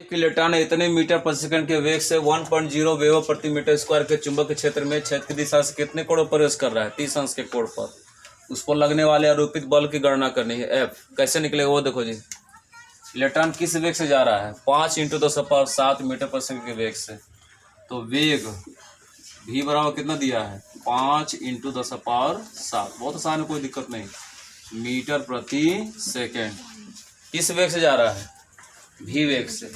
कि इलेक्ट्रॉन इतने मीटर प्रति सेकंड के वेग से 1.0 वेव प्रति मीटर स्क्वायर के चुंबक के क्षेत्र में छेद की दिशा से कितने कोण पर प्रवेश कर रहा है? 30 अंश के कोण पर। उस पर लगने वाले आरोपित बल की गणना करनी है। एफ कैसे निकलेगा वो देखो जी। इलेक्ट्रॉन किस वेग से जा रहा है? 5 × 10⁷ मीटर प्रति सेकंड के वेग से। तो वेग v बराबर कितना दिया है? 5 × 10⁷। बहुत आसान है, कोई दिक्कत नहीं। मीटर प्रति सेकेंड किस वेग से जा रहा है? v वेग से।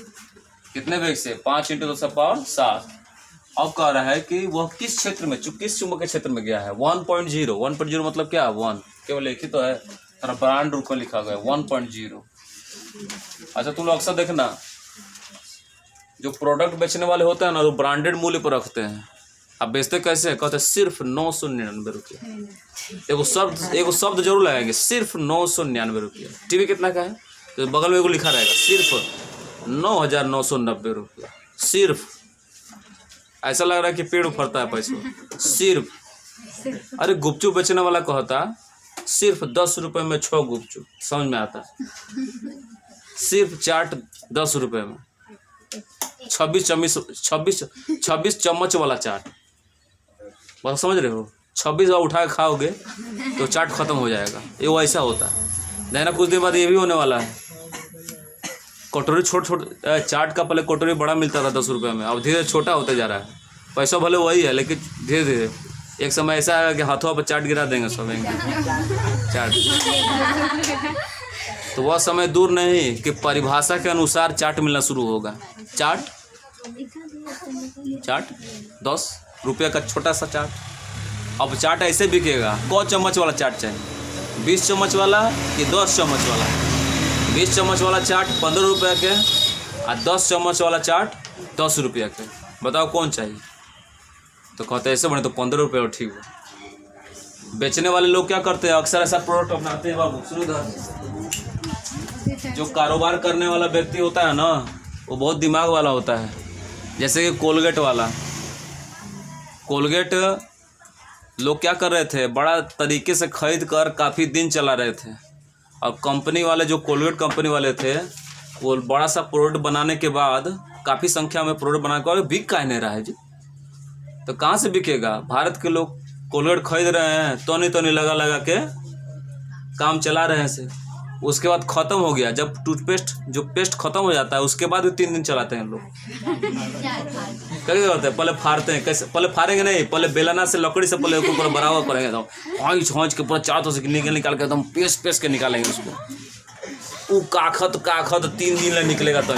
कितने वेग से? 5 × 10⁷। अब कह रहा है कि वह किस क्षेत्र में, किस चुंबक के क्षेत्र में गया है? 1.0। 1.0 मतलब क्या? 1 केवल एक ही तो है, थोड़ा ब्रांड रूप में लिखा गया है 1.0। अच्छा तुम लोग अक्सर देखना, जो प्रोडक्ट बेचने वाले होते हैं ना, वो ब्रांडेड मूल्य पर रखते हैं। अब बेचते कैसे हैं? कहते हैं सिर्फ 999 रुपये। एगो शब्द जरूर लगाएंगे, सिर्फ 999 रुपये। टीवी कितना का है? तो बगल में एगो लिखा रहेगा सिर्फ 9,990 रुपया। सिर्फ ऐसा लग रहा है कि पेड़ उफरता है पैसा। सिर्फ अरे गुपचुप बेचने वाला कहता सिर्फ 10 रुपये में 6 गुपचुप, समझ में आता। सिर्फ चाट 10 रुपये में 26 चम्मच वाला चाट, बस समझ रहे हो? 26 बार उठा के खाओगे तो चाट खत्म हो जाएगा। ये वो ऐसा होता है। देखना कुछ दिन बाद ये भी होने वाला है। कटोरी छोट चाट का पहले कटोरी बड़ा मिलता था 10 रुपये में, अब धीरे छोटा होता जा रहा है। पैसा भले वही है, लेकिन धीरे धीरे एक समय ऐसा है कि हाथों पर चाट गिरा देंगे सब चाट। तो वह समय दूर नहीं कि परिभाषा के अनुसार चाट मिलना शुरू होगा। चाट 10 रुपये का छोटा सा चाट। अब चाट ऐसे बिकेगा। कौ चम्मच वाला चाट चाहिए? 20 चम्मच वाला कि 10 चम्मच वाला? 20 चम्मच वाला चाट 15 रुपये के और 10 चम्मच वाला चाट 10 रुपये के। बताओ कौन चाहिए? तो कहते ऐसे बने तो 15 रुपये और ठीक है। बेचने वाले लोग क्या करते हैं? अक्सर ऐसा प्रोडक्ट अपनाते हैं बाबू। जो कारोबार करने वाला व्यक्ति होता है ना, वो बहुत दिमाग वाला होता है। जैसे कि कोलगेट वाला, कोलगेट लोग क्या कर रहे थे? बड़ा तरीके से खरीद कर काफ़ी दिन चला रहे थे। और कंपनी वाले, जो कोलगेट कंपनी वाले थे, वो बड़ा सा प्रोडक्ट बनाने के बाद काफ़ी संख्या में प्रोडक्ट बना कर बिक काहे नहीं रहा है जी? तो कहाँ से बिकेगा? भारत के लोग कोलगेट खरीद रहे हैं, तो नहीं लगा लगा के काम चला रहे हैं से। उसके बाद ख़त्म हो गया। जब टूथपेस्ट जो पेस्ट ख़त्म हो जाता है, उसके बाद भी 3 दिन चलाते हैं लोग। कैसे करते हैं? पहले फाड़ते हैं। कैसे? पहले फाड़ेंगे नहीं, पहले बेलना से, लकड़ी से पहले ऊपर बराबर करेंगे, तो हॉंच के पूरा चारों से निकाल के एकदम पेस्ट के निकालेंगे उसको। वो काखत 3 दिन ले निकलेगा तो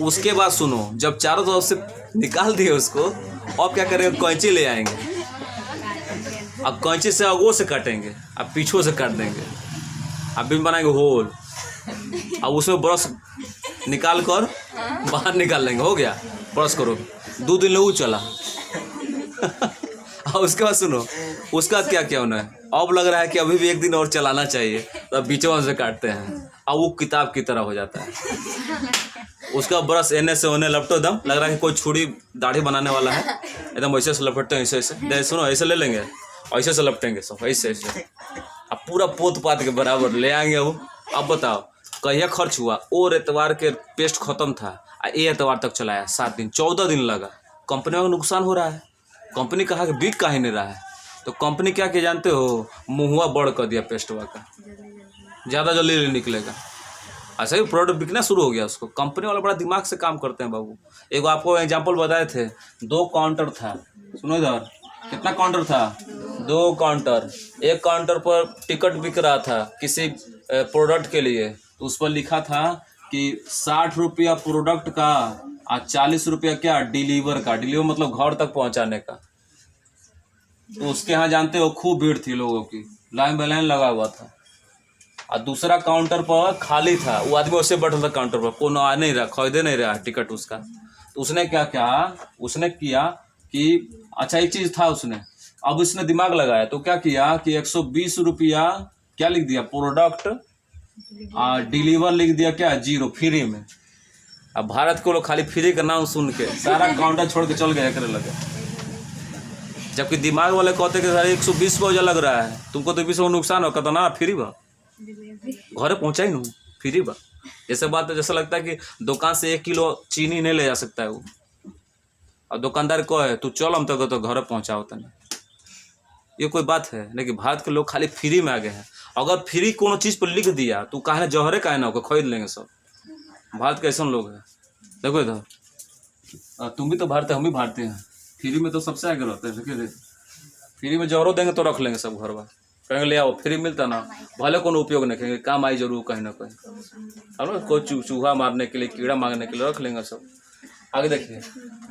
उसके बाद सुनो, जब चारों तरफ से निकाल दिए उसको, अब क्या करेंगे? कैंची ले आएंगे। अब कैंची से आगो से काटेंगे, अब पीछों से काट देंगे, अब भी बनाएंगे होल। अब उसमें ब्रश निकाल कर बाहर निकाल लेंगे। हो गया, ब्रश करो। 2 दिन लोग चला। और उसके बाद सुनो, उसका क्या क्या होना है? अब लग रहा है कि अभी भी 1 दिन और चलाना चाहिए, तो अब बीचों से काटते हैं। अब वो किताब की तरह हो जाता है। उसका ब्रश एने से होने लपटो, एकदम लग रहा है कि कोई छुरी दाढ़ी बनाने वाला है। एकदम ऐसे से लपटते हैं, ऐसे सुनो, ऐसे ले लेंगे, ऐसे से लपटेंगे सब, ऐसे अब पूरा पोत पात के बराबर ले आएंगे वो। अब बताओ कहिया खर्च हुआ? और एतवार के पेस्ट खत्म था, ये एतवार तक चलाया, 7 दिन 14 दिन लगा। कंपनी को नुकसान हो रहा है। कंपनी कहा कि बिक काहे नहीं रहा है? तो कंपनी क्या किया जानते हो? मुँहवा बड़ कर दिया पेस्टवा का, ज़्यादा जल्दी निकलेगा। ऐसा ही प्रोडक्ट बिकना शुरू हो गया उसको। कंपनी वाले बड़ा दिमाग से काम करते हैं बाबू। एक आपको एग्जांपल बताए थे, 2 काउंटर था। सुनो इधर, कितना काउंटर था? 2 काउंटर। एक काउंटर पर टिकट बिक रहा था किसी प्रोडक्ट के लिए, तो उस पर लिखा था कि 60 रुपया प्रोडक्ट का और 40 रुपया क्या? डिलीवर का। डिलीवर मतलब घर तक पहुंचाने का। तो उसके यहाँ जानते हो खूब भीड़ थी लोगों की, लाइन बाय लाइन लगा हुआ था। और दूसरा काउंटर पर खाली था, वो आदमी उससे बैठा था काउंटर पर, कोई आ नहीं रहा, खरीदे नहीं रहा टिकट उसका। तो उसने क्या किया कि अच्छा एक चीज़ था उसने, अब उसने दिमाग लगाया तो क्या किया कि 120 रुपया क्या लिख दिया? प्रोडक्ट डिलीवर लिख दिया क्या? 0 फ्री में। अब भारत को लोग खाली फ्री का नाम सुन के सारा काउंटर छोड़ के चल गए करने लगे। जबकि दिमाग वाले कहते कि सारे 120 का लग रहा है, तुमको तो 20 नुकसान हो, कहता ना फ्री बा, घरे पहुँचाई नू फ्री बा। जैसे बात है, जैसा लगता है कि दुकान से 1 किलो चीनी नहीं ले जा सकता है वो, और दुकानदार को है तू चल हम तो घर पहुँचाओ तने। ये कोई बात है? लेकिन भारत के लोग खाली फ्री में आ गए हैं। अगर फ्री कोनो चीज़ पर लिख दिया तो काहे जौहरे काहे ना होकर खरीद लेंगे सब। भारत के ऐसे लोग हैं। देखो इधर, तुम भी तो भारतीय, हम भी भारतीय हैं। फ्री में तो सबसे आगे रहते हैं। फ्री में जौहरों देंगे तो रख लेंगे सब घर बार, कहेंगे ले आओ, फ्री मिलता ना, भले कोनो उपयोग नहीं करेंगे, काम आई जरूर कहीं ना कहीं। अब ना कोई चूहा मारने के लिए, कीड़ा मारने के लिए रख लेंगे सब। आगे देखिए,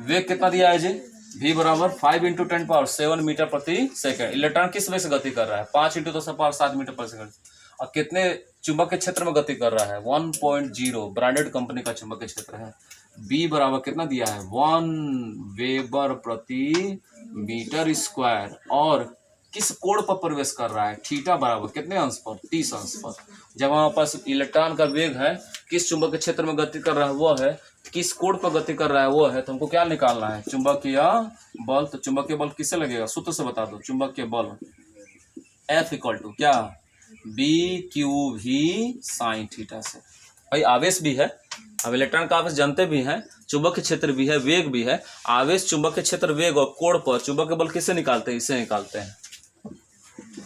वेग कितना दिया है जी? v बराबर 5 × 10⁷ मीटर प्रति सेकंड। इलेक्ट्रॉन किस वेग से गति कर रहा है? 5 × 10⁷ मीटर पर सेकंड। और कितने चुंबकीय क्षेत्र में गति कर रहा है? 1.0, ब्रांडेड कंपनी का चुंबकीय क्षेत्र है। b बराबर कितना दिया है? 1 वेबर प्रति मीटर स्क्वायर। और किस कोण पर प्रवेश कर रहा है? थीटा बराबर कितने अंश पर? 30 अंश पर। जब हमारे पास इलेक्ट्रॉन का वेग है, किस चुंबकीय क्षेत्र में गति कर रहा है वो है, किस कोण पर गति कर रहा है वो है, तो हमको क्या निकालना है? चुंबकीय बल। तो चुंबकीय बल किससे लगेगा? सूत्र से बता दो। चुंबकीय बल F = क्या? BQ_V sin थीटा से। भाई आवेश भी है, अब इलेक्ट्रॉन का आवेश जानते भी हैं, चुंबकीय क्षेत्र भी है, वेग भी है। आवेश, चुंबकीय क्षेत्र, वेग और कोण पर चुंबकीय बल किससे निकालते हैं? इससे निकालते हैं।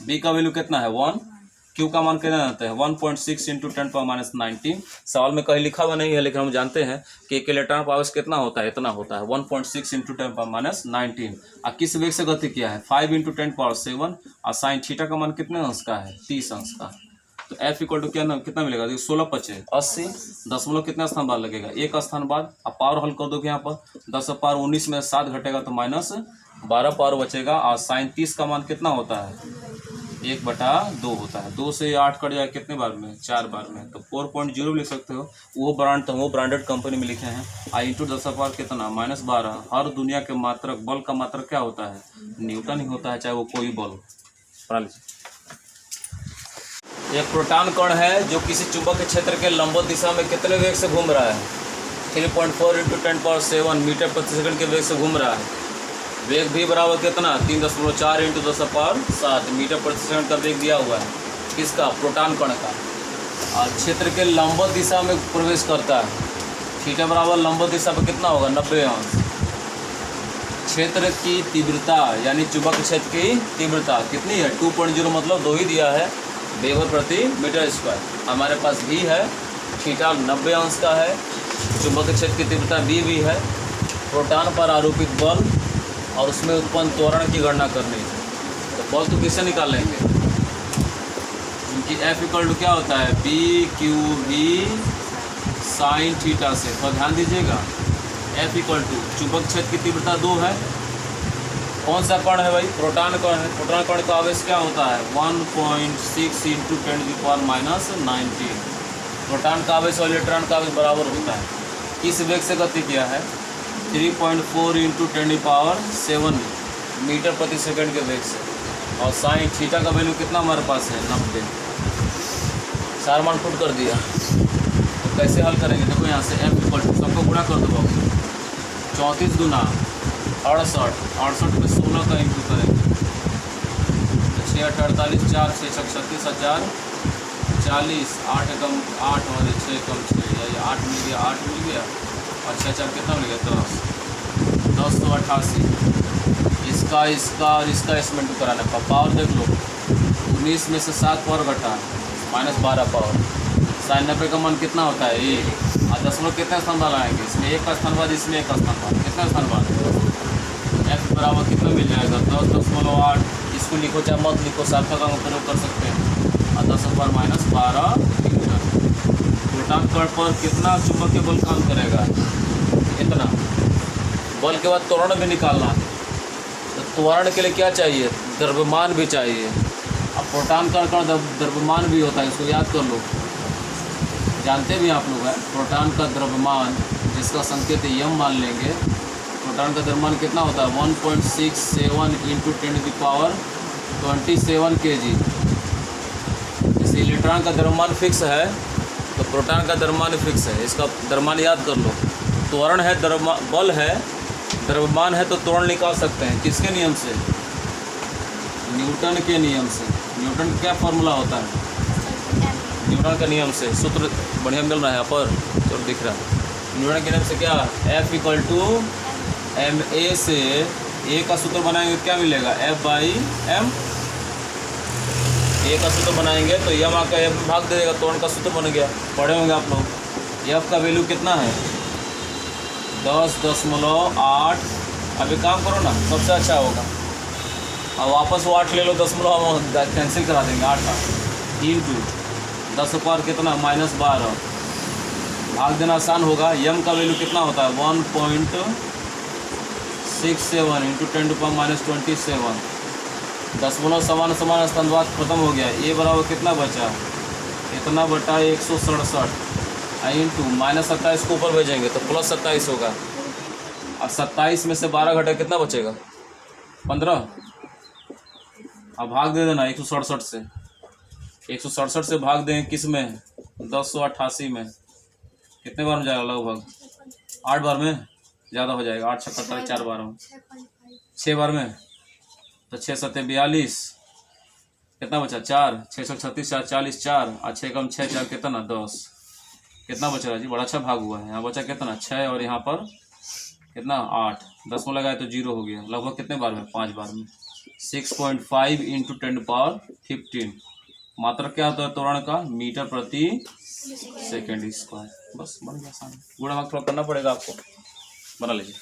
B का वैल्यू कितना है? 1। Q का मान कितना आता है? 1.6 × 10⁻19। सवाल में कहीं लिखा हुआ नहीं है, लेकिन हम जानते हैं कि एक इलेक्ट्रॉन का आवेश कितना होता है? इतना होता है, 1.6 × 10⁻19। और किस वेग से गति किया है? 5 × 10⁷। और साइन थीटा का मान कितने अंश का है? 30 अंश का। तो F = क्या ना, कितना मिलेगा? देखिए 16×5 = 80। दशमलव कितना स्थान बाद लगेगा? 1 स्थान बाद। अब पावर हल कर दोगे यहाँ पर, 10⁻19 में 7 घटेगा तो -12 पावर बचेगा। और साइन 30 का मान कितना होता है? 1/2 होता है। 2 से 8 कट जाए कितने बार में? 4 बार में। तो 4.0 लिख सकते हो। वो ब्रांडेड कंपनी में लिखे हैं। आई इंटू 10⁻ कितना? -12। हर दुनिया के मात्रक, बल का मात्रक क्या होता है? न्यूटन ही होता है, चाहे वो कोई बल। पढ़ा लीजिए। एक प्रोटॉन कण है जो किसी चुंबकीय क्षेत्र के लंबवत दिशा में कितने वेग से घूम रहा है? 3.4 × 10⁷ मीटर प्रति सेकंड के वेग से घूम रहा है। वेग भी बराबर कितना? 3.4 × 10⁷ मीटर प्रति सेकंड का वेग दिया हुआ है। किसका? प्रोटॉन कण का। और क्षेत्र के लंबवत दिशा में प्रवेश करता है। थीटा बराबर लंबवत दिशा पर कितना होगा? 90 अंश। क्षेत्र की तीव्रता यानी चुंबकीय क्षेत्र की तीव्रता कितनी है? 2.0, मतलब 2 ही दिया है, वेबर प्रति मीटर स्क्वायर। हमारे पास भी है, थीटा 90 अंश का है, चुंबकीय क्षेत्र की तीव्रता भी है, प्रोटॉन पर आरोपित बल और उसमें उत्पन्न त्वरण की गणना करनी है। तो बल तो किससे निकाल लेंगे? क्योंकि F = क्या होता है? BQ_V sin थीटा से। तो ध्यान दीजिएगा, F = चुंबकीय क्षेत्र की तीव्रता 2 है। कौन सा कण है भाई? प्रोटॉन कण है। प्रोटॉन कण का आवेश क्या होता है? 1.6 × 10⁻19। प्रोटॉन का आवेश और इलेक्ट्रॉन का आवेश बराबर होता है। किस वेग से गति किया है? 3.4 × 10⁻7 मीटर प्रति सेकंड के वेग से। और साइन थीटा का वैल्यू कितना हमारे पास है? 90। 4 मान पुट कर दिया। तो कैसे हल करेंगे? देखो यहाँ से F = सबको गुणा कर दो। 34 × 68, 68 में 16 का इंटू करेंगे। 6 × 8 = 48, 4 × 6 = 36,000, 40, 8 × 8 और 6 × 6, या 8 मिल गया, 8 मिल गया। और 6 × 4 कितना मिल गया? 10, 10 तो 88। इसका और इसका इसमें कराना है। पावर देख लो, 19 में से 7 पावर घटा, -12 पावर। साइन 90 का मान कितना होता है? 1। और दशमलव कितने स्थान बाद आएंगे? इसमें 1 का स्थान बाद, इसमें 1 का स्थान बाद। कितना स्थान बाद? F बराबर कितना मिल जाएगा? 10.8। इसको लिखो चाहे मत लिखो, सार्थक अंक प्रयोग कर सकते हैं। और 10⁻−12 न्यूटन। प्रोटॉन कण पर कितना चुंबकीय बल काम करेगा? इतना। बल के बाद त्वरण भी निकालना है। तो त्वरण के लिए क्या चाहिए? द्रव्यमान भी चाहिए। अब प्रोटॉन कण का द्रव्यमान भी होता है, इसको याद कर लो, जानते भी आप लोग हैं। प्रोटॉन का द्रव्यमान, जिसका संकेत m मान लेंगे, प्रोटॉन का द्रव्यमान कितना होता है? 1.67 × 10⁻27 kg। जैसे इलेक्ट्रॉन का द्रव्यमान फिक्स है, तो प्रोटॉन का द्रव्यमान फिक्स है। इसका द्रव्यमान याद कर लो। त्वरण है, बल है, द्रव्यमान है, तो त्वरण निकाल सकते हैं। किसके नियम से? न्यूटन के नियम से। न्यूटन का क्या फॉर्मूला होता है? न्यूटन के नियम से सूत्र बढ़िया मिल रहा है यहाँ पर, चलो दिख रहा है। न्यूटन के नियम से क्या, F इक्वल टू ma से ए का सूत्र बनाएंगे क्या मिलेगा, F/m। ए का सूत्र बनाएंगे तो यम आकर एफ में भाग दे देगा, तो का सूत्र बन गया। पढ़े होंगे आप लोग। एफ का वैल्यू कितना है 10.8। अभी काम करो ना, सबसे अच्छा होगा। अब वापस वो 8 ले लो, 10 कैंसिल करा देंगे। 8 इंटू 10 कितना -12। भाग देना आसान होगा। यम का वैल्यू कितना होता है 1.67 इंटू 10⁻27। दशमलव समान स्तंभवाद खत्म हो गया। ए बराबर कितना बचा, इतना बटा 167 इंटू -27 को ऊपर भेजेंगे तो +27 होगा। अब 27 में से 12 घटा कितना बचेगा 15। अब भाग दे देना 167 से। 167 से भाग दें किस में 1088 में, कितने बार में जाएगा लगभग 8 बार में, ज़्यादा हो जाएगा। 8 छक्का 4 बार में, 6 बार में, तो 6 7 42, कितना बचा 4, 6 36 4 40 4 और 6 कम 6 4 कितना 10। कितना बच रहा जी, बड़ा अच्छा भाग हुआ है। यहाँ बचा कितना 6 और यहाँ पर कितना 8, 10 में लगाए तो 0 हो गया। लगभग कितने बार में 5 बार में। 6.5 इंटू 10⁻15। मात्रक क्या होता है त्वरण का, मीटर प्रति सेकेंड स्क्वायर। बस बन गया आसान। गुणा भाग थोड़ा करना पड़ेगा आपको, बना लीजिए।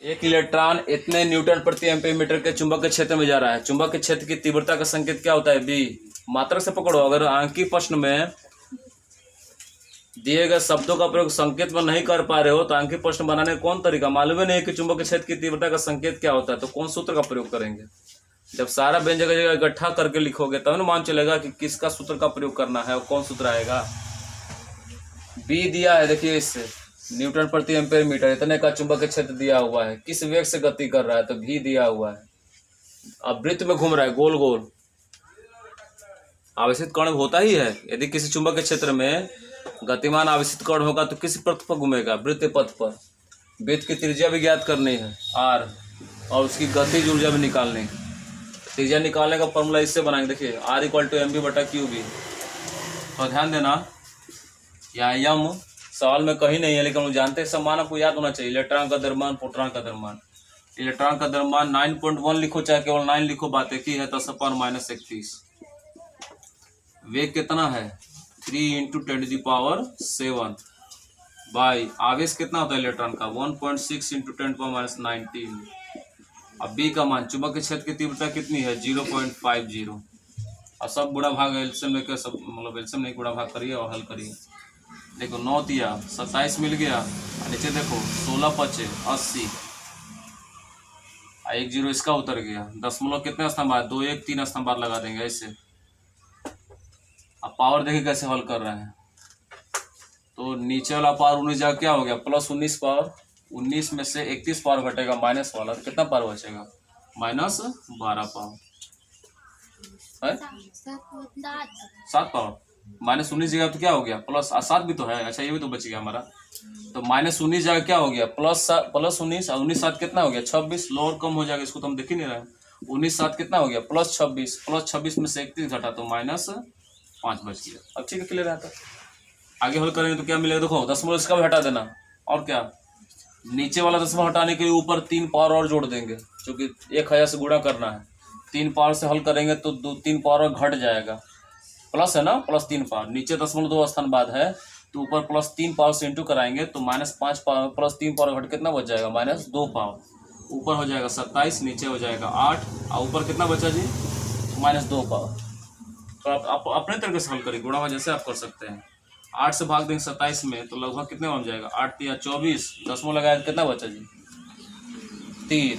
एक इलेक्ट्रॉन इतने न्यूटन प्रति एम्पीयर के चुंबक के क्षेत्र में जा रहा है। चुंबक के क्षेत्र की तीव्रता का संकेत क्या होता है, बी। मात्रक से पकड़ो। अगर अंकीय प्रश्न में दिए गए शब्दों का प्रयोग संकेत में नहीं कर पा रहे हो तो अंकीय प्रश्न बनाने का कौन तरीका, मालूम ही नहीं कि चुंबक के क्षेत्र की तीव्रता का संकेत क्या होता है, तो कौन सूत्र का प्रयोग करेंगे। जब सारा व्यंजक जगह इकट्ठा करके लिखोगे तब ना मान चलेगा कि किसका सूत्र का प्रयोग करना है और कौन सूत्र आएगा। बी दिया है, देखिए इससे न्यूटन प्रति एम्पीयर मीटर इतने का चुंबक के क्षेत्र दिया हुआ है। किस वेग से गति कर रहा है, तो भी दिया हुआ है। अब वृत्त में घूम रहा है गोल गोल। आवेशित कण होता ही है। यदि किसी चुंबक के क्षेत्र में गतिमान आवेशित कण होगा तो किस पथ पर घूमेगा, वृत्त पथ पर। वृत्त की त्रिज्या भी ज्ञात करनी है r, और उसकी गतिज ऊर्जा भी निकालनी है। त्रिज्या निकालने का फॉर्मूला इससे बनाएंगे, देखिए r = mv/qb। और ध्यान देना यहाँ यम सवाल में कहीं नहीं है, लेकिन हम जानते हैं सम्मान आपको याद होना चाहिए। इलेक्ट्रॉन का द्रव्यमान, प्रोटॉन का द्रव्यमान। इलेक्ट्रॉन का द्रव्यमान 9.1 लिखो चाहे केवल 9 लिखो, बात एक ही है। 10⁻31। वेग कितना है 3 × 10⁻7 बाई आवेश कितना होता है इलेक्ट्रॉन का 1.6 × 10⁻19। अब बी का मान, चुंबक के क्षेत्र की तीव्रता कितनी है 0.50। और सब गुणा भाग एलसीएम लेकर, सब मतलब एलसीएम नहीं गुणा भाग करिए और हल करिए। देखो 9 दिया 27 मिल गया। नीचे देखो 16 × 5 80 1 0 इसका उतर गया। दशमलव कितने स्थान बाद 2 1 3 स्थान बाद लगा देंगे ऐसे। अब पावर देखिए कैसे हल कर रहे हैं। तो नीचे वाला पावर 19 जगह क्या हो गया +19 पावर। 19 में से 31 पावर घटेगा माइनस वाला, तो कितना पावर बचेगा -12 पावर है 7 पावर। -19 जगह तो क्या हो गया +7 भी तो है। अच्छा ये भी तो बच गया हमारा। तो -19 जगह क्या हो गया +19 और 19 7 कितना हो गया 26। लोअर कम हो जाएगा, इसको तो हम देख ही नहीं रहे। 19 7 कितना हो गया +26 में से 31 घटा तो -5 बच गया। अब ठीक है, क्लियर रहता है। आगे हल करेंगे तो क्या मिलेगा, देखो दशमलव इसका भी हटा देना। और क्या, नीचे वाला दशमलव हटाने के लिए ऊपर 3 पावर और जोड़ देंगे, क्योंकि 1000 से गुणा करना है। 3 पावर से हल करेंगे तो 3 पावर घट जाएगा, प्लस है ना, +3 पावर। नीचे दशमलव 2 स्थान बाद है तो ऊपर +3 पावर से इंटू कराएंगे तो -5 पावर +3 पावर घट कितना बच जाएगा -2 पावर। ऊपर हो जाएगा 27, नीचे हो जाएगा 8 और ऊपर कितना बचा जी -2 पावर। तो आप अपने तरीके से हल करिए, गुणा भाग जैसे आप कर सकते हैं। 8 से भाग देंगे 27 में तो लगभग कितने बन जाएगा 8 × 24। दशमलव लगाया कितना बचा जी 3,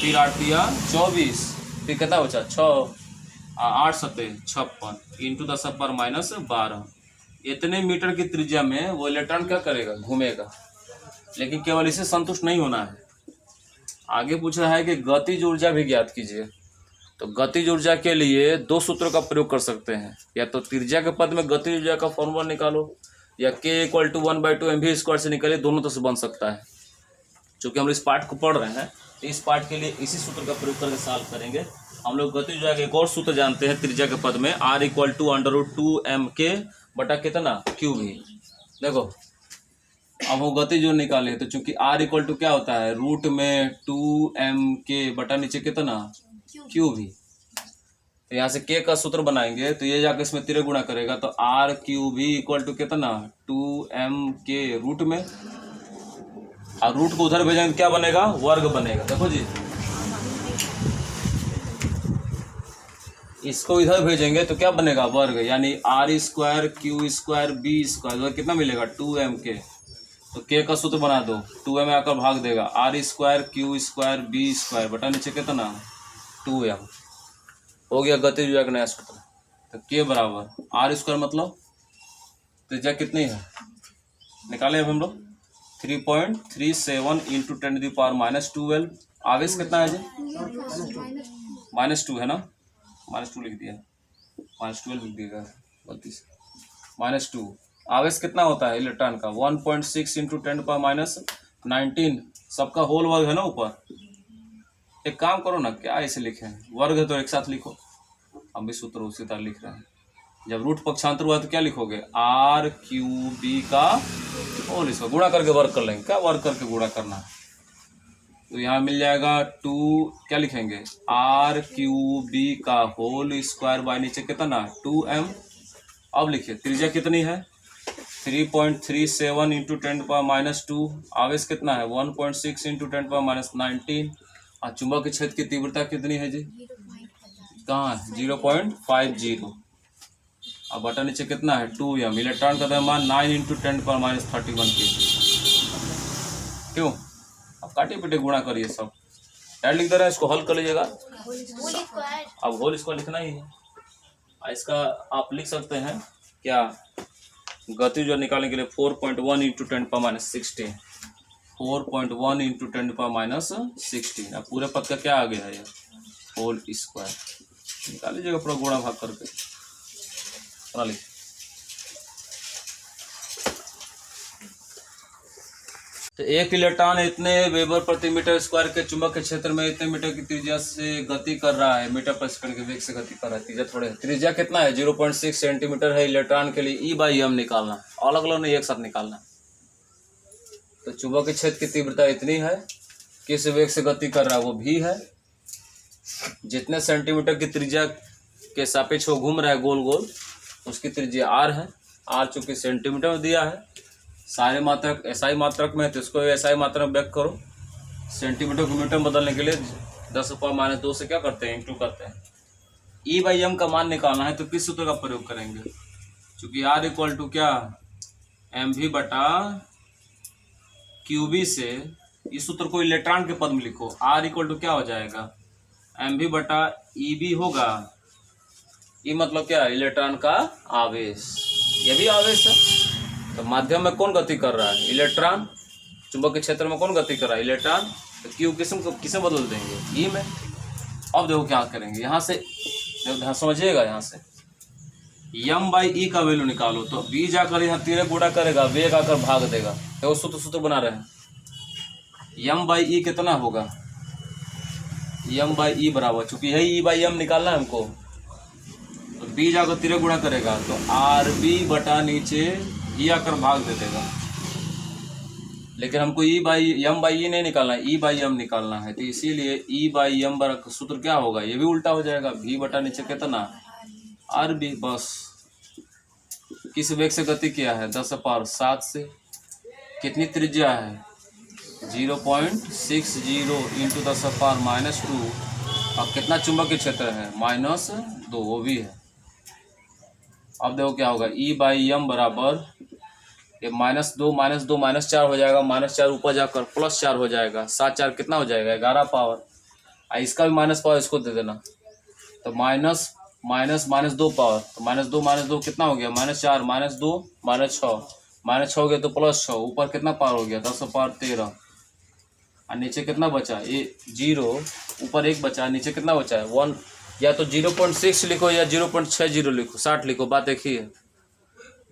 फिर 8 × 24, फिर कितना बचा 6, 8 7 56 इंटू 10⁻12। इतने मीटर की त्रिज्या में वो इलेक्ट्रॉन क्या करेगा, घूमेगा। लेकिन केवल इसे संतुष्ट नहीं होना है, आगे पूछ रहा है कि गतिज ऊर्जा भी ज्ञात कीजिए। तो गतिज ऊर्जा के लिए 2 सूत्रों का प्रयोग कर सकते हैं। या तो त्रिज्या के पद में गतिज ऊर्जा का फॉर्मूला निकालो, या k = 1/2 mv² से निकालिए। दोनों तो से बन सकता है। चूँकि हम इस पार्ट को पढ़ रहे हैं तो इस पार्ट के लिए इसी सूत्र का प्रयोग करके सॉल्व करेंगे। हम लोग गतिज ऊर्जा का एक और सूत्र जानते हैं त्रिज्या के पद में, R इक्वल टू √2mk बटा कितना QV। देखो अब हम गतिज ऊर्जा निकाले तो चूंकि R इक्वल टू क्या होता है रूट में 2mk बटा नीचे कितना QV, तो यहाँ से k का सूत्र बनाएंगे तो ये जाकर इसमें तिरे गुणा करेगा तो R3V इक्वल टू कितना 2mk रूट में, और रूट को उधर भेजेंगे क्या बनेगा वर्ग बनेगा। देखो जी इसको इधर भेजेंगे तो क्या बनेगा वर्ग, यानी R square Q square B square कितना मिलेगा 2mk, तो k का सूत्र बना दो 2m आकर भाग देगा R square Q square B square बटा नीचे कितना 2m, हो गया गतिज ऊर्जा का नया सूत्र। तो k बराबर R स्क्वायर मतलब त्रिज्या कितनी है निकाले अब हम लोग 3.37 इंटू 10⁻⁻12। आवेश कितना है जी -2 है ना, -2 लिख दिया, -12 लिख दिएगा गलती से -2। आवेश कितना होता है इलेक्ट्रॉन का 1.6 इंटू 10⁻19, सबका होल वर्ग है ना ऊपर। एक काम करो ना, क्या ऐसे लिखे हैं वर्ग है तो एक साथ लिखो, हम भी सूत्र उसी तरह लिख रहे हैं। जब रूट पक्षांतर हुआ तो क्या लिखोगे R3B का होल, इसको गुणा करके वर्ग कर लेंगे, क्या वर्ग करके गुणा करना है, तो यहाँ मिल जाएगा 2, क्या लिखेंगे R3B का होल स्क्वायर बाय नीचे कितना 2m। अब लिखिए त्रिज्या कितनी है 3.37 इंटू 10⁻⁻2, आवेश कितना है 1.6 इंटू 10⁻⁻19, और चुंबक के क्षेत्र की तीव्रता कितनी है जी कहाँ है 0.50, अब बटा नीचे कितना है 2m, इलेक्ट्रॉन का द्रव्यमान 9 इंटू 10⁻31 के। क्यों अब काटे पीटे गुणा करिए सब, ऐड लिख दे रहे हैं, इसको हल कर लीजिएगा। अब होल स्क्वायर लिखना ही है। इसका आप लिख सकते हैं क्या गति जो निकालने के लिए 4.1 इंटू 10⁻16, 4.1 इंटू 10⁻16। अब पूरे पद का क्या आ गया है ये होल स्क्वायर, निकाल लीजिएगा पूरा गुणा भाग करके बना लीजिए। तो एक इलेक्ट्रॉन इतने वेबर प्रति मीटर स्क्वायर के चुंबक के क्षेत्र में इतने मीटर की त्रिज्या से गति कर रहा है, मीटर पर सेकंड के वेग से गति कर रहा है। त्रिज्या थोड़े त्रिज्या कितना है 0.6 सेंटीमीटर है इलेक्ट्रॉन के लिए। E/m निकालना, अलग अलग नहीं एक साथ निकालना। तो चुंबक के क्षेत्र की तीव्रता इतनी है, किस वेग से गति कर रहा है वो भी है, जितने सेंटीमीटर की त्रिज्या के सापेक्ष वो घूम रहा है गोल गोल उसकी त्रिज्या r है। r चूंकि सेंटीमीटर में दिया है, सारे मात्रक SI मात्रक में है तो इसको SI मात्रक में व्यक्त करो। सेंटीमीटर को मीटर में बदलने के लिए 10⁻² से क्या करते हैं इंटू करते हैं। E/m का मान निकालना है तो किस सूत्र का प्रयोग करेंगे, चूंकि r इक्वल टू क्या mv बटा QB से इस सूत्र को इलेक्ट्रॉन के पद में लिखो। r इक्वल टू क्या हो जाएगा mv बटा EB होगा। E मतलब क्या है इलेक्ट्रॉन का आवेश, ये भी आवेश है। तो माध्यम में कौन गति कर रहा है इलेक्ट्रॉन, चुंबक के क्षेत्र में कौन गति कर रहा है इलेक्ट्रॉन, तो Q किसे बदल देंगे E में। अब देखो क्या करेंगे, यहाँ से देखो समझिएगा, यहाँ से m/e का वैल्यू निकालो तो B जाकर यहाँ तीरे गुणा करेगा, वेग आकर भाग देगा। देखो सूत्र बना रहे हैं, m/e कितना होगा m/e बराबर, चूंकि यही E/m निकालना है हमको, तो B जाकर तीरे गुणा करेगा तो RB बटा नीचे E आकर भाग दे देगा। लेकिन हमको m/e नहीं निकालना है, E/m निकालना है, तो इसीलिए E/m बराबर सूत्र क्या होगा, ये भी उल्टा हो जाएगा, V बटा नीचे कितना RB। बस किस वेग से गति किया है 10⁻7 से, कितनी त्रिज्या है 0.60 इंटू 10⁻⁻2, और कितना चुंबकीय क्षेत्र है -2, वो भी है। अब देखो क्या होगा E/m बराबर ये -2 -4 हो जाएगा, -4 ऊपर जाकर +4 हो जाएगा, 7 4 कितना हो जाएगा 11 पावर, इसका भी माइनस पावर इसको दे देना, तो -2 पावर, तो -2 कितना हो गया -4 -2 -6 हो गया तो +6, ऊपर कितना पावर हो गया 10⁻13, और नीचे कितना बचा ये 0, ऊपर 1 बचा, नीचे कितना बचा है 1, या तो 0.6 लिखो या 0.60 लिखो, 60 लिखो, बात देखिए।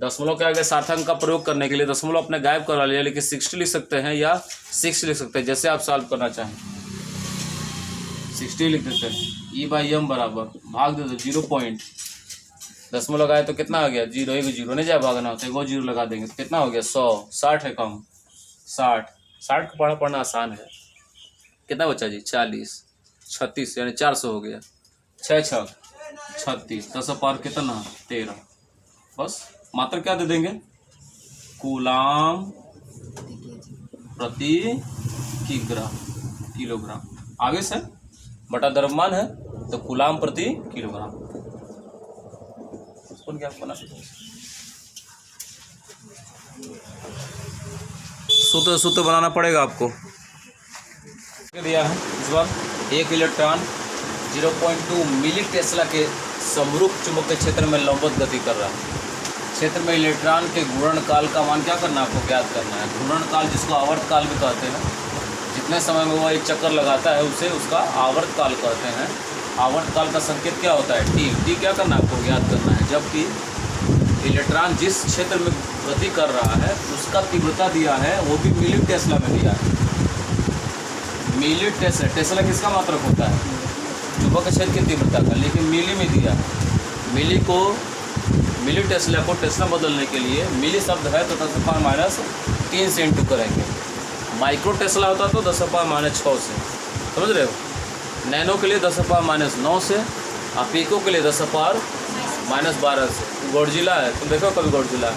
दशमलव के आगे सार्थक का प्रयोग करने के लिए दशमलव अपने गायब करवा लिया, लेकिन 60 लिख सकते हैं या 6 लिख सकते हैं, जैसे आप सॉल्व करना चाहें। 60 लिख देते हैं। E/m बराबर भाग दे दो 0. दसमों लगाए तो कितना आ गया 0, एक 0 नहीं जाए भागना तो एक और 0 लगा देंगे तो कितना हो गया 100। 60 है कम, 60 का पढ़ना आसान है। कितना बचा जी 40, 36 यानी 400 हो गया। 6 6 36, 10 पार कितना 13। बस मात्रा क्या दे देंगे कूलाम प्रति किलोग्राम। आगे से बटा द्रव्यमान है तो कूलाम प्रति किलोग्राम। क्या बना सूत्र बनाना पड़ेगा आपको। दिया है इस बार 1 इलेक्ट्रॉन 0.2 मिली टेस्ला के समरूप चुंबकीय क्षेत्र में लंबवत गति कर रहा है। क्षेत्र में इलेक्ट्रॉन के घूर्णन काल का मान क्या करना है आपको ज्ञात करना है। घूर्णन काल जिसको आवर्त काल भी कहते हैं, जितने समय में वह एक चक्कर लगाता है उसे उसका आवर्त काल कहते हैं। आवर्त काल का संकेत क्या होता है टी क्या करना है आपको ज्ञात करना है। जबकि इलेक्ट्रॉन जिस क्षेत्र में गति कर रहा है उसका तीव्रता दिया है वो भी मिली टेस्ला में दिया है। मिली टेस्ला, टेस्ला किसका मात्रक होता है चुंबकीय क्षेत्र की तीव्रता का, लेकिन मिली में दिया है। मिली टेस्ला को टेस्ला बदलने के लिए मिली शब्द है तो 10⁻³ से इंटू करेंगे। माइक्रो टेस्ला होता तो 10⁻⁶ से, समझ रहे हो। नैनो के लिए 10⁻⁹ से और पीको के लिए 10⁻12 से। गॉडजिला है, तुम देखो कभी गॉडजिला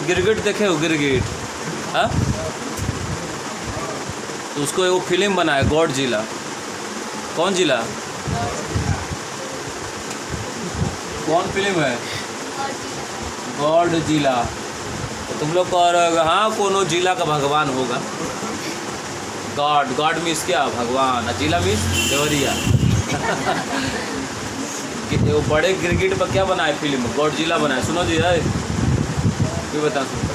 गिरगिट देखे हो गिरगिट, हाँ तो उसको वो फिल्म बना है गॉडजिला। कौन जिला, कौन फिल्म है गॉडजिला। तो तुम लोग कह रहे हो हाँ कोनो जिला का भगवान होगा। गॉड मीन्स क्या भगवान, जिला मीन्स देवरिया। वो बड़े गिरगिट पर क्या बना है फिल्म गॉडजिला बना है। सुनो जी है क्यों बता सुनते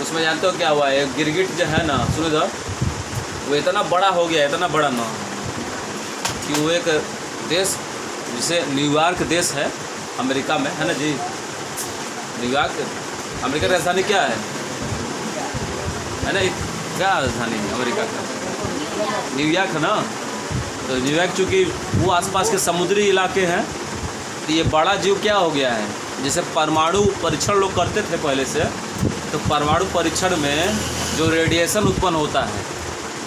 उसमें जानते हो क्या हुआ है। गिरगिट जो है ना सुनो इधर, वो इतना बड़ा हो गया, इतना बड़ा ना कि वो एक देश जिसे न्यूयॉर्क देश है अमेरिका में है ना जी। न्यूयॉर्क अमेरिका की राजधानी क्या है ना, क्या राजधानी है अमेरिका का न्यूयॉर्क ना। तो न्यूयॉर्क चूँकि वो आसपास के समुद्री इलाके हैं तो ये बड़ा जीव क्या हो गया है। जैसे परमाणु परीक्षण लोग करते थे पहले से, तो परमाणु परीक्षण में जो रेडिएशन उत्पन्न होता है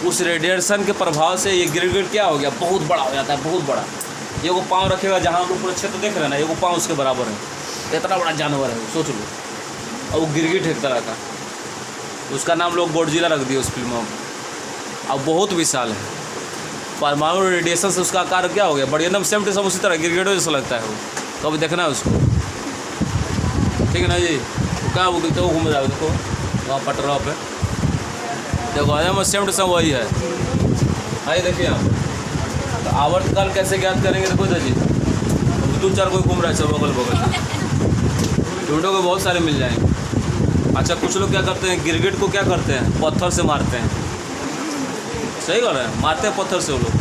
उस रेडिएशन के प्रभाव से ये गिरगिट क्या हो गया बहुत बड़ा हो जाता है, बहुत बड़ा। ये वो पाँव रखेगा जहाँ हम लोग पूरा क्षेत्र देख रहे हैं ना, ये वो पाँव उसके बराबर है, इतना बड़ा जानवर है सोच लो। और वो गिरगिट है एक तरह का, उसका नाम लोग गॉडजिला रख दिया उस फिल्मों में। अब बहुत विशाल है, परमाणु रेडिएशन से उसका आकार क्या हो गया बड़ी एकदम सेम टू सेम उसी तरह गिरगिटों जैसा लगता है वो। कभी देखना है उसको, ठीक है ना जी। कहाँ वो तो घूम रहा है देखो वहाँ पटरा पे देखो एकदम सेम टू सेम वही है। आइए देखिए यहाँ तो आवर्तकाल कैसे ज्ञात करेंगे देखो जी। 2-4 कोई घूम रहा है सब अगल बगल, ढूंढो को बहुत सारे मिल जाएंगे। अच्छा कुछ लोग क्या करते हैं गिरगिट को क्या करते हैं पत्थर से मारते हैं। सही कर रहे हैं, मारते हैं पत्थर से वो लोग,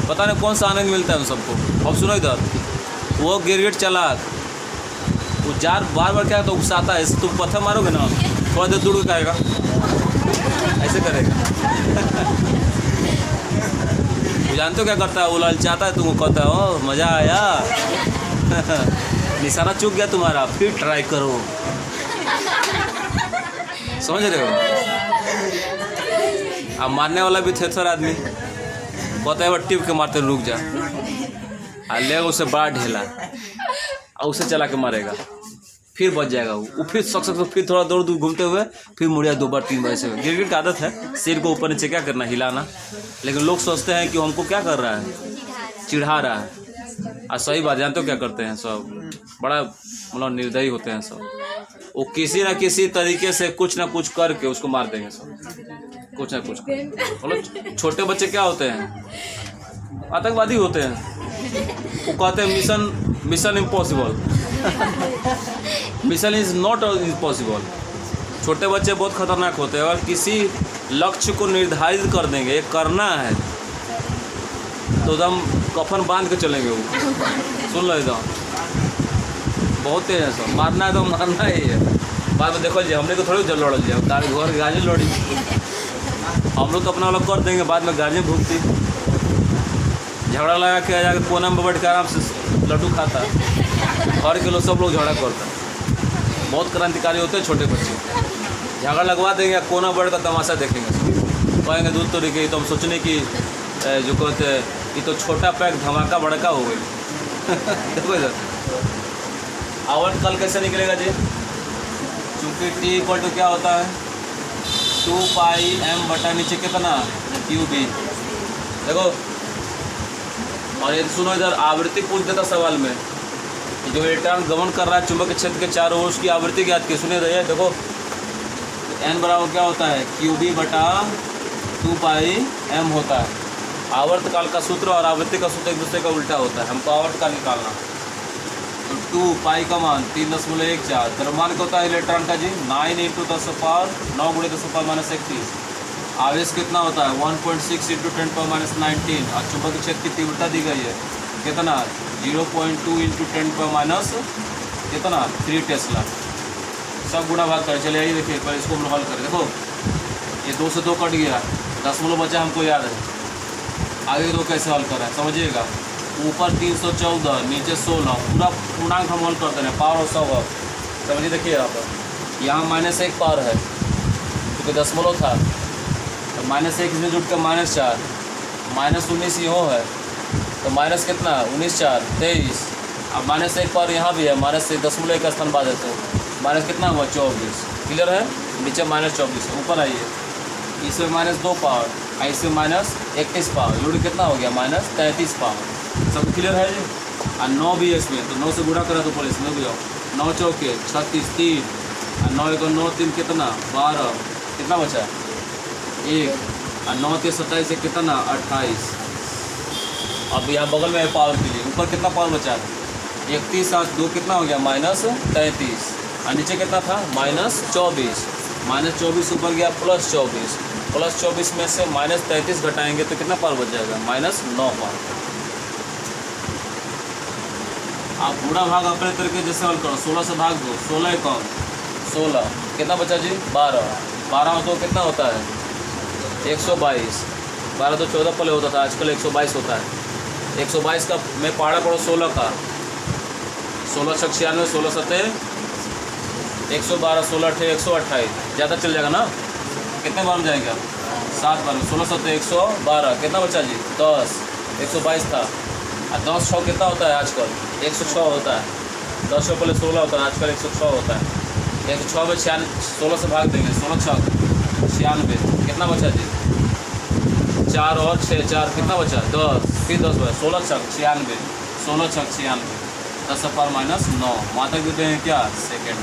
पता नहीं कौन सा आनंद मिलता है उन सबको। अब सुनो इधर, वो गिरगिट चालाक वो जार बार बार क्या तो उकसाता है। तुम पत्थर मारोगे ना थोड़ा देर दूर खाएगा, ऐसे करेगा। वो जानते हो क्या करता है, वो ललचाता है तुमको, कहता है ओ मज़ा आया निशाना चूक गया तुम्हारा, फिर ट्राई करो। समझ रहे हो। अब मारने वाला भी थे थोड़ा आदमी कहता है वो टिप के मारते रुक जा, और ले उसे बड़ा ढेला और उसे चला के मारेगा, फिर बच जाएगा वो फिर तो फिर थोड़ा दूर दूर घूमते हुए फिर मुड़िया 2 बार 3 बार से। गिरगिट का आदत है सिर को ऊपर नीचे क्या करना हिलाना, लेकिन लोग सोचते हैं कि वो हमको क्या कर रहा है चिढ़ा रहा है। और सही बात जानते हो क्या करते हैं सब, बड़ा मतलब निर्दयी होते हैं सब। वो किसी न किसी तरीके से कुछ ना कुछ करके उसको मार देंगे सब, कुछ ना कुछ मतलब। छोटे बच्चे क्या होते हैं आतंकवादी होते हैं, वो कहते हैं mission impossible. Mission is not impossible. छोटे बच्चे बहुत खतरनाक होते हैं, और किसी लक्ष्य को निर्धारित कर देंगे करना है तो एकदम कफन बांध के चलेंगे वो। सुन लो एकदम बहुत तेज है सब, मारना है तो मारना ही है। बाद में देखो जी हमने को थोड़ी लड़ल जाए घर गाजी लड़ी। हम लोग तो अपना वाला कर देंगे, बाद में गार्जियन भुगती। झगड़ा लगा के जाकर कोना में बैठ के आराम से लड्डू खाता, घर के लोग सब लोग झगड़ा करता। बहुत क्रांतिकारी होते हैं छोटे बच्चे। झगड़ा लगवा देंगे, कोना बैठ कर तमाशा देखेंगे, कहेंगे दूध तो रही। तो हम सोचने की जो कहते हैं ये तो छोटा पैक धमाका बड़का हो गई। देखो इधर आवर्त काल कैसे निकलेगा जी? चूँकि t इक्वल टू क्या होता है 2πm बटा नीचे कितना QB। देखो और ये सुनो इधर आवृत्ति पूछ देता सवाल में, जो इलेक्ट्रॉन गमन कर रहा है चुंबकीय क्षेत्र के चारों ओर उसकी आवृत्ति ज्ञात की। सुनिए भैया देखो n बराबर क्या होता है QB बटा 2πm होता है। आवर्त काल का सूत्र और आवृत्ति का सूत्र एक दूसरे का उल्टा होता है। हमको आवर्त काल निकालना, तो 2 पाई का मान 3.14। द्रव्यमान का होता है इलेक्ट्रॉन का जी 9 × 10⁻9 × 10⁻31। आवेश कितना होता है 1.6 × 10⁻19। और चुंबकीय क्षेत्र की तीव्रता दी गई है कितना 0.2 × 10⁻, कितना 3 टेस्ला। सब गुणा भाग करें। चलिए आइए देखिए, पर इसको हम हल करें। देखो ये 2 से 2 कट गया, दशमलव बचा, हमको याद है। आगे 2 कैसे हल करें समझिएगा। ऊपर 314 नीचे 16, पूरा पूर्णांक हम हल करते हैं, पावर और 100। समझिए देखिए यहाँ पर, यहाँ -1 पावर है क्योंकि दशमलव था, तो -1 इसमें जुट कर -4, -19 यो है, तो माइनस कितना 19 4 23। अब -1 पावर यहाँ भी है, -1 का स्थान बाद है, तो माइनस कितना हुआ 24। क्लियर है? नीचे -24, ऊपर आइए इसमें -2 पावर, इसमें -31 पावर, यूनिट कितना हो गया -33 पावर। सब क्लियर है जी? और 9 भी है इसमें, तो 9 से गुणा करा तो पहले इसमें भी आओ। 9 चौके 36, 3 और 9 1 9 3 कितना 12, कितना बचा 1 और 9 3 27 से कितना 28। अब यहाँ बगल में है पावर के लिए, ऊपर कितना पावर बचा है 31 और 2 कितना हो गया -33 और नीचे कितना था -24। -24 ऊपर गया +24, +24 में से -33 घटाएंगे तो कितना पावर बच जाएगा -9 पावर। आप पूरा भाग अपने तरीके जैसे हल करो। 16 से भाग दो, 16 कम 16, कितना बचा जी 12। 12 तो कितना होता है 122। 12 तो 14 पहले होता था, आजकल 122 होता है। 122 का मैं पहाड़ा पढ़ो 16 का, 16 छक 96, 16 सत्ते 112, 16 अठे 128, ज़्यादा चल जाएगा ना। कितने बार में जाएगा 7 बार में। 16 सत्ते 112, कितना बचा जी 10। 122 था और 10 6 कितना होता है आजकल 106 होता है। 10 6 पहले 16 होता है, आजकल 106 होता है। 106 में 16 से भाग देंगे, 16 छक 96, कितना बचा जी 4 और 6 4, कितना बचा 10, फिर 10 बचा 16 छक 96, 16 छक 96, 10 पर -9। वहाँ तक देते हैं क्या सेकेंड।